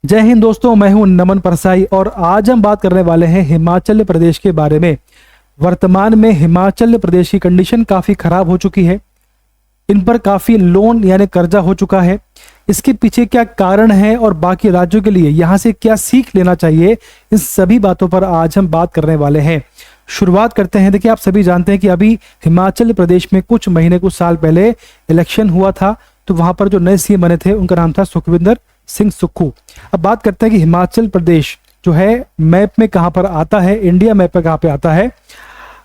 जय हिंद दोस्तों, मैं हूं नमन परसाई और आज हम बात करने वाले हैं हिमाचल प्रदेश के बारे में। वर्तमान में हिमाचल प्रदेश की कंडीशन काफ़ी ख़राब हो चुकी है। इन पर काफ़ी लोन यानी कर्जा हो चुका है। इसके पीछे क्या कारण है और बाकी राज्यों के लिए यहाँ से क्या सीख लेना चाहिए, इन सभी बातों पर आज हम बात करने वाले हैं। शुरुआत करते हैं। देखिए, आप सभी जानते हैं कि अभी हिमाचल प्रदेश में कुछ साल पहले इलेक्शन हुआ था, तो वहाँ पर जो नए सीएम बने थे उनका नाम था सुखविंदर सिंह सुक्खू। अब बात करते हैं कि हिमाचल प्रदेश जो है मैप में कहाँ पर आता है, इंडिया मैप पे कहाँ पे आता है।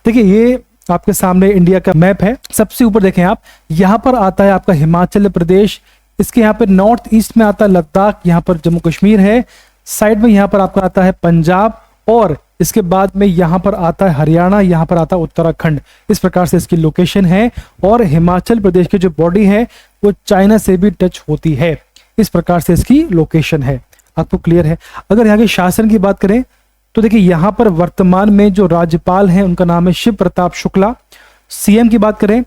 देखिए, ये आपके सामने इंडिया का मैप है। सबसे ऊपर देखें आप, यहाँ पर आता है आपका हिमाचल प्रदेश। इसके यहाँ पे नॉर्थ ईस्ट में आता है लद्दाख, यहाँ पर जम्मू कश्मीर है। साइड में यहाँ पर आपका आता है पंजाब और इसके बाद में यहाँ पर आता है हरियाणा, यहाँ पर आता है उत्तराखंड। इस प्रकार से इसकी लोकेशन है और हिमाचल प्रदेश की जो बॉर्डर है वो चाइना से भी टच होती है। इस प्रकार से इसकी लोकेशन है। आपको क्लियर है। अगर यहाँ के शासन की बात करें तो देखिए, यहाँ पर वर्तमान में जो राज्यपाल हैं उनका नाम है शिव प्रताप शुक्ला। सीएम की बात करें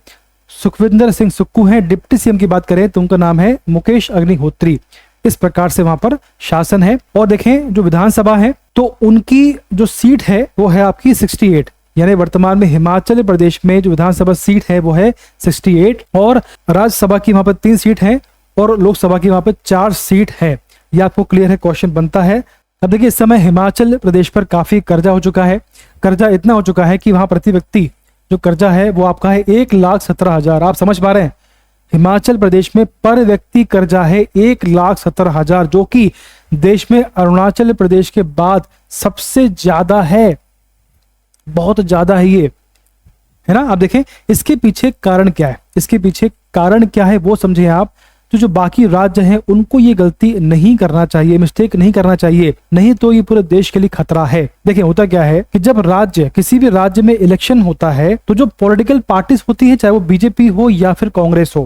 सुखविंदर सिंह सुक्खू हैं। डिप्टी सीएम की बात करें तो उनका नाम है मुकेश अग्निहोत्री। इस प्रकार से वहां पर शासन है। और देखें, जो विधानसभा है तो उनकी जो सीट है वो है आपकी 68, यानी वर्तमान में हिमाचल प्रदेश में जो विधानसभा सीट है वो है 68 और राज्यसभा की वहां पर 3 सीट है और लोकसभा की वहां पर 4 सीट है। ये आपको क्लियर है। क्वेश्चन बनता है। अब देखिए, इस समय हिमाचल प्रदेश पर काफी कर्जा हो चुका है। कर्जा इतना हो चुका है कि वहां प्रति व्यक्ति जो कर्जा है वो आपका है 1,17,000। आप समझ पा रहे हैं, हिमाचल प्रदेश में पर व्यक्ति कर्जा है 1,17,000, जो कि देश में अरुणाचल प्रदेश के बाद सबसे ज्यादा है। बहुत ज्यादा है ये, है ना। आप देखें, इसके पीछे कारण क्या है, इसके पीछे कारण क्या है वो समझे आप। तो जो बाकी राज्य हैं उनको ये गलती नहीं करना चाहिए, मिस्टेक नहीं करना चाहिए, नहीं तो ये पूरे देश के लिए खतरा है। देखिए, होता क्या है कि जब राज्य किसी भी राज्य में इलेक्शन होता है तो जो पॉलिटिकल पार्टीज होती है, चाहे वो बीजेपी हो या फिर कांग्रेस हो,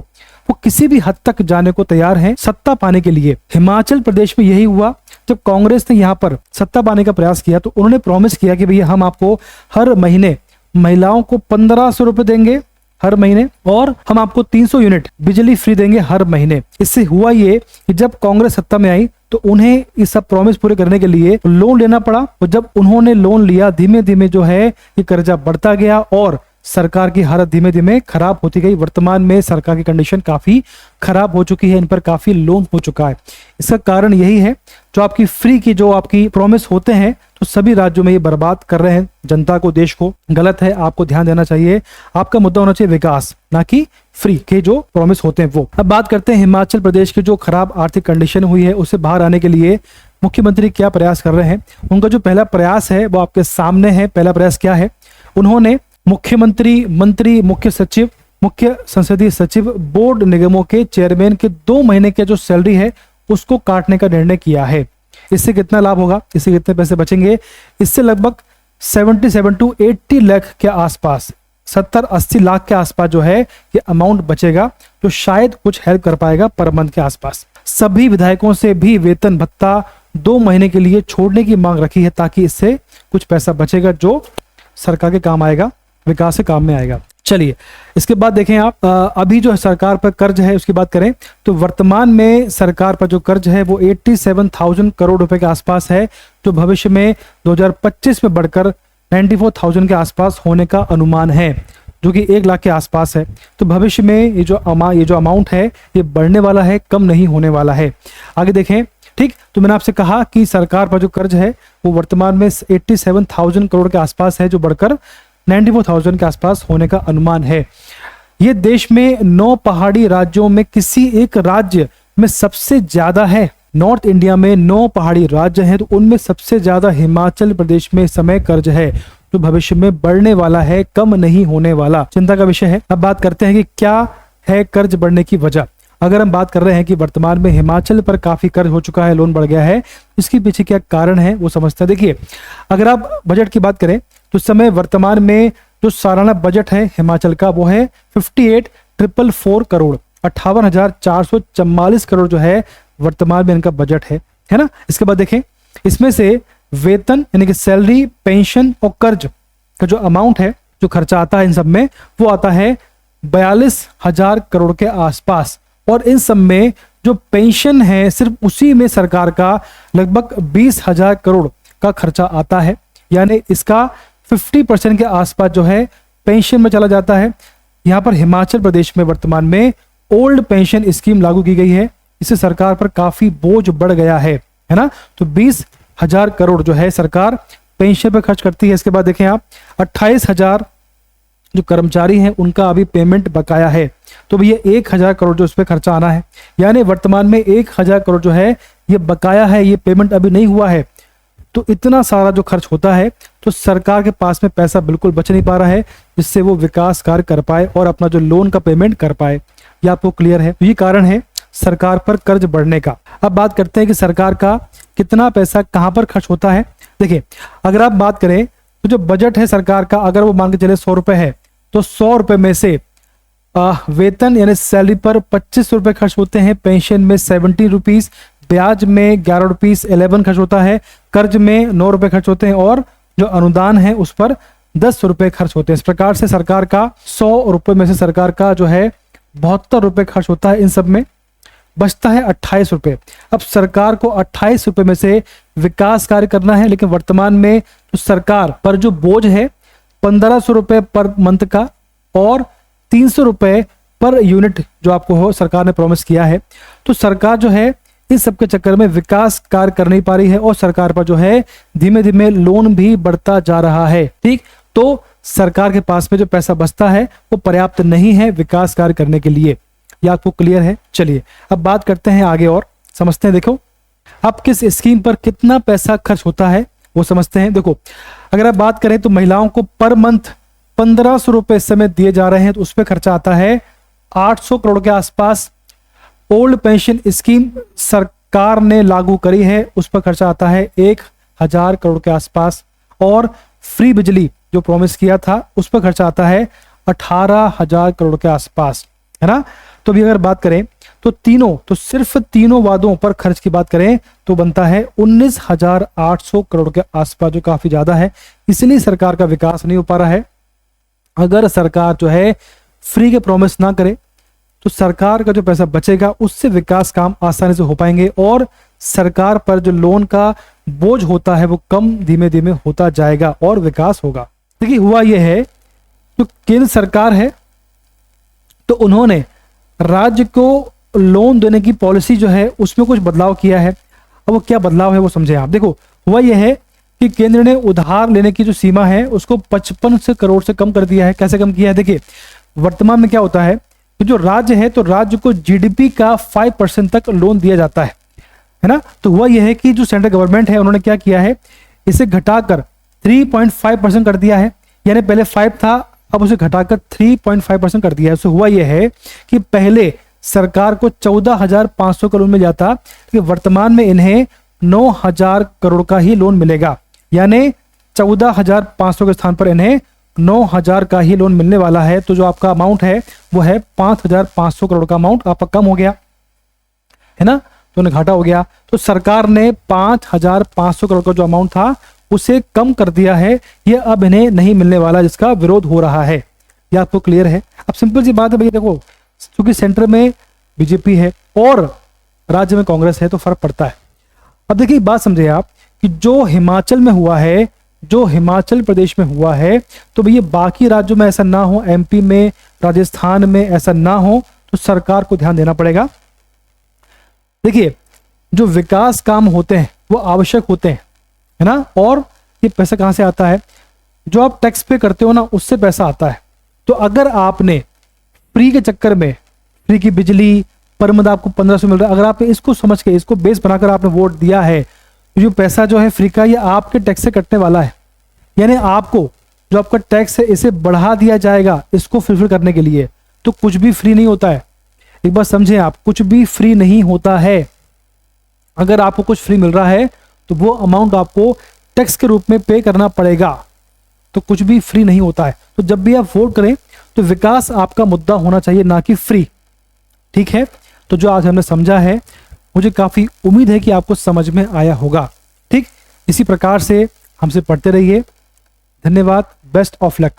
वो किसी भी हद तक जाने को तैयार है सत्ता पाने के लिए। हिमाचल प्रदेश में यही हुआ। जब कांग्रेस ने यहाँ पर सत्ता पाने का प्रयास किया तो उन्होंने प्रॉमिस किया कि भैया हम आपको हर महीने महिलाओं को 1,500 रुपए देंगे हर महीने और हम आपको 300 यूनिट बिजली फ्री देंगे हर महीने। इससे हुआ ये कि जब कांग्रेस सत्ता में आई तो उन्हें इस सब प्रॉमिस पूरे करने के लिए लोन लेना पड़ा और जब उन्होंने लोन लिया, धीमे धीमे जो है ये कर्जा बढ़ता गया और सरकार की हालत धीमे धीमे खराब होती गई। वर्तमान में सरकार की कंडीशन काफी खराब हो चुकी है, इन पर काफी लोन हो चुका है। इसका कारण यही है, जो आपकी फ्री की जो आपकी प्रॉमिस होते हैं तो सभी राज्यों में ये बर्बाद कर रहे हैं जनता को, देश को। गलत है, आपको ध्यान देना चाहिए। आपका मुद्दा होना चाहिए विकास, ना कि फ्री के जो प्रॉमिस होते हैं वो। अब बात करते हैं हिमाचल प्रदेश की जो खराब आर्थिक कंडीशन हुई है उससे बाहर आने के लिए मुख्यमंत्री क्या प्रयास कर रहे हैं। उनका जो पहला प्रयास है वो आपके सामने है। पहला प्रयास क्या है, उन्होंने मुख्यमंत्री, मंत्री, मुख्य सचिव, मुख्य संसदीय सचिव, बोर्ड निगमों के चेयरमैन के 2 महीने के जो सैलरी है उसको काटने का निर्णय किया है। इससे कितना लाभ होगा, इससे कितने पैसे बचेंगे? इससे लगभग 77 to 80 लाख के आसपास, 70-80 लाख के आसपास जो है ये अमाउंट बचेगा, जो शायद कुछ हेल्प कर पाएगा पर मंथ के आसपास। सभी विधायकों से भी वेतन भत्ता 2 महीने के लिए छोड़ने की मांग रखी है ताकि इससे कुछ पैसा बचेगा जो सरकार के काम आएगा, विकास के काम में आएगा। चलिए, इसके बाद देखें आप, अभी जो सरकार पर कर्ज है उसकी बात करें तो वर्तमान में सरकार पर जो कर्ज है वो 87,000 करोड़ रुपए के आसपास है, जो भविष्य में 2025 में बढ़कर 94,000 के आसपास होने का अनुमान है, जो कि 1 लाख के आसपास है। तो भविष्य में ये जो अमाउंट है ये बढ़ने वाला है, कम नहीं होने वाला है। आगे देखें, ठीक। तो मैंने आपसे कहा कि सरकार पर जो कर्ज है वो वर्तमान में 87,000 करोड़ के आसपास है, जो बढ़कर 94,000 के आसपास होने का अनुमान है। ये देश में 9 पहाड़ी राज्यों में किसी एक राज्य में सबसे ज्यादा है। नॉर्थ इंडिया में 9 पहाड़ी राज्य हैं, तो उनमें सबसे ज्यादा हिमाचल प्रदेश में इस समय कर्ज है, जो भविष्य में बढ़ने वाला है, कम नहीं होने वाला। चिंता का विषय है। अब बात करते हैं कि क्या है कर्ज बढ़ने की वजह। अगर हम बात कर रहे हैं कि वर्तमान में हिमाचल पर काफी कर्ज हो चुका है, लोन बढ़ गया है, इसके पीछे क्या कारण है वो समझते हैं। देखिए, अगर आप बजट की बात करें तो इस समय वर्तमान में जो सालाना बजट है हिमाचल का वो है 58,444 करोड़, 58,444 करोड़ जो है वर्तमान में इनका बजट है ना। इसके बाद देखें, इसमें से वेतन यानी कि सैलरी, पेंशन और कर्ज का जो अमाउंट है, जो खर्चा आता है इन सब में, वो आता है 42,000 करोड़ के आसपास। और इन सब में जो पेंशन है सिर्फ उसी में सरकार का लगभग 20,000 करोड़ का खर्चा आता है, यानी इसका 50% के आसपास जो है पेंशन में चला जाता है। यहाँ पर हिमाचल प्रदेश में वर्तमान में ओल्ड पेंशन स्कीम लागू की गई है, इससे सरकार पर काफी बोझ बढ़ गया है ना। तो 20,000 करोड़ जो है सरकार पेंशन पे खर्च करती है। इसके बाद देखें आप 28,000 जो कर्मचारी हैं उनका अभी पेमेंट बकाया है, तो भैया 1,000 करोड़ जो उस पर खर्चा आना है, यानी वर्तमान में 1,000 करोड़ जो है ये बकाया है, ये पेमेंट अभी नहीं हुआ है। तो इतना सारा जो खर्च होता है तो सरकार के पास में पैसा बिल्कुल बच नहीं पा रहा है जिससे वो विकास कार्य कर पाए और अपना जो लोन का पेमेंट कर पाए। ये आपको क्लियर है? तो ये कारण है सरकार पर कर्ज बढ़ने का। अब बात करते हैं कि सरकार का कितना पैसा कहां पर खर्च होता है। देखिए, अगर आप बात करें तो जो बजट है सरकार का, अगर वो मान के चले 100 रुपए है तो 100 रुपए में से वेतन यानी सैलरी पर 25 रुपए खर्च होते हैं, पेंशन में 70 रुपीज, ब्याज में 11 रुपीज 11 खर्च होता है, कर्ज में 9 रुपए खर्च होते हैं और जो अनुदान है उस पर 10 रुपए खर्च होते हैं। इस प्रकार से सरकार का 100 रुपए में से सरकार का जो है 72 रुपए खर्च होता है, इन सब में बचता है 28 रुपए। अब सरकार को 28 रुपए में से विकास कार्य करना है, लेकिन वर्तमान में तो सरकार पर जो बोझ है 1500 रुपए पर मंथ का और 300 रुपए पर यूनिट जो आपको हो सरकार ने प्रॉमिस किया है। तो सरकार जो है इस सब के चक्कर में विकास कार्य कर नहीं पा रही है और सरकार पर जो है धीमे धीमे लोन भी बढ़ता जा रहा है। ठीक, तो सरकार के पास में जो पैसा बचता है वो पर्याप्त नहीं है विकास कार्य करने के लिए। यह आपको क्लियर है? चलिए अब बात करते हैं आगे और समझते हैं। देखो, अब किस स्कीम पर कितना पैसा खर्च होता है वो समझते हैं। देखो, अगर आप बात करें तो महिलाओं को पर मंथ 1500 रुपए इस समय दिए जा रहे हैं, तो उस पर खर्चा आता है 800 करोड़ के आसपास। ओल्ड पेंशन स्कीम सरकार ने लागू करी है, उस पर खर्चा आता है 1,000 करोड़ के आसपास। और फ्री बिजली जो प्रॉमिस किया था उस पर खर्चा आता है 18,000 करोड़ के आसपास, है ना। तो भी अगर बात करें तो सिर्फ तीनों वादों पर खर्च की बात करें तो बनता है 19,800 करोड़ के आसपास, जो काफी ज्यादा है। इसलिए सरकार का विकास नहीं हो पा रहा है। अगर सरकार जो है फ्री के प्रॉमिस ना करे तो सरकार का जो पैसा बचेगा उससे विकास काम आसानी से हो पाएंगे और सरकार पर जो लोन का बोझ होता है वो कम धीमे धीमे होता जाएगा और विकास होगा। देखिए, हुआ यह है जो केंद्र सरकार है तो उन्होंने राज्य को लोन देने की पॉलिसी जो है उसमें कुछ बदलाव किया है। अब वो क्या बदलाव है वो समझे आप। देखो, हुआ यह है कि केंद्र ने उधार लेने की जो सीमा है उसको 55 करोड़ से कम कर दिया है। कैसे कम किया है? देखिए, वर्तमान में क्या होता है कि जो राज्य है तो राज्य को जीडीपी का 5% तक लोन दिया जाता है ना। तो हुआ यह है कि जो सेंट्रल गवर्नमेंट है उन्होंने क्या किया है, इसे घटाकर 3.5% कर दिया है। यानी पहले 5 था, अब उसे घटाकर 3.5% कर दिया है। उससे हुआ यह है कि पहले सरकार को 14,500 करोड़ मिल जाता, कि वर्तमान में इन्हें 9,000 करोड़ का ही लोन मिलेगा। यानी 14,500 के स्थान पर इन्हें 9,000 का ही लोन मिलने वाला है। तो जो आपका अमाउंट है वो है 5,500 करोड़ का अमाउंट आपका कम हो गया, है ना। तो उन्हें घाटा हो गया। तो सरकार ने 5,500 करोड़ का जो अमाउंट था उसे कम कर दिया है। ये अब इन्हें नहीं मिलने वाला, जिसका विरोध हो रहा है। ये आपको क्लियर है? अब सिंपल सी बात है भैया, देखो, क्योंकि सेंटर में बीजेपी है और राज्य में कांग्रेस है तो फर्क पड़ता है। अब देखिए, बात समझिए आप कि जो हिमाचल में हुआ है, जो हिमाचल प्रदेश में हुआ है, तो भैया बाकी राज्यों में ऐसा ना हो, एमपी में, राजस्थान में ऐसा ना हो, तो सरकार को ध्यान देना पड़ेगा। देखिए, जो विकास काम होते हैं वो आवश्यक होते हैं, है ना। और ये पैसा कहां से आता है? जो आप टैक्स पे करते हो ना, उससे पैसा आता है। तो अगर आपने फ्री के चक्कर में, फ्री की बिजली पर मंथ आपको 1500 मिल रहा है, अगर आपने इसको समझ के, इसको बेस बनाकर आपने वोट दिया है, तो जो पैसा जो है फ्री का, ये आपके टैक्स से कटने वाला है। यानी आपको जो आपका टैक्स है इसे बढ़ा दिया जाएगा इसको फुलफिल करने के लिए। तो कुछ भी फ्री नहीं होता है, एक बार समझें आप, कुछ भी फ्री नहीं होता है। अगर आपको कुछ फ्री मिल रहा है तो वो अमाउंट आपको टैक्स के रूप में पे करना पड़ेगा। तो कुछ भी फ्री नहीं होता है। तो जब भी आप वोट करें तो विकास आपका मुद्दा होना चाहिए, ना कि फ्री। ठीक है? तो जो आज हमने समझा है, मुझे काफी उम्मीद है कि आपको समझ में आया होगा। ठीक, इसी प्रकार से हमसे पढ़ते रहिए। धन्यवाद। Best of luck.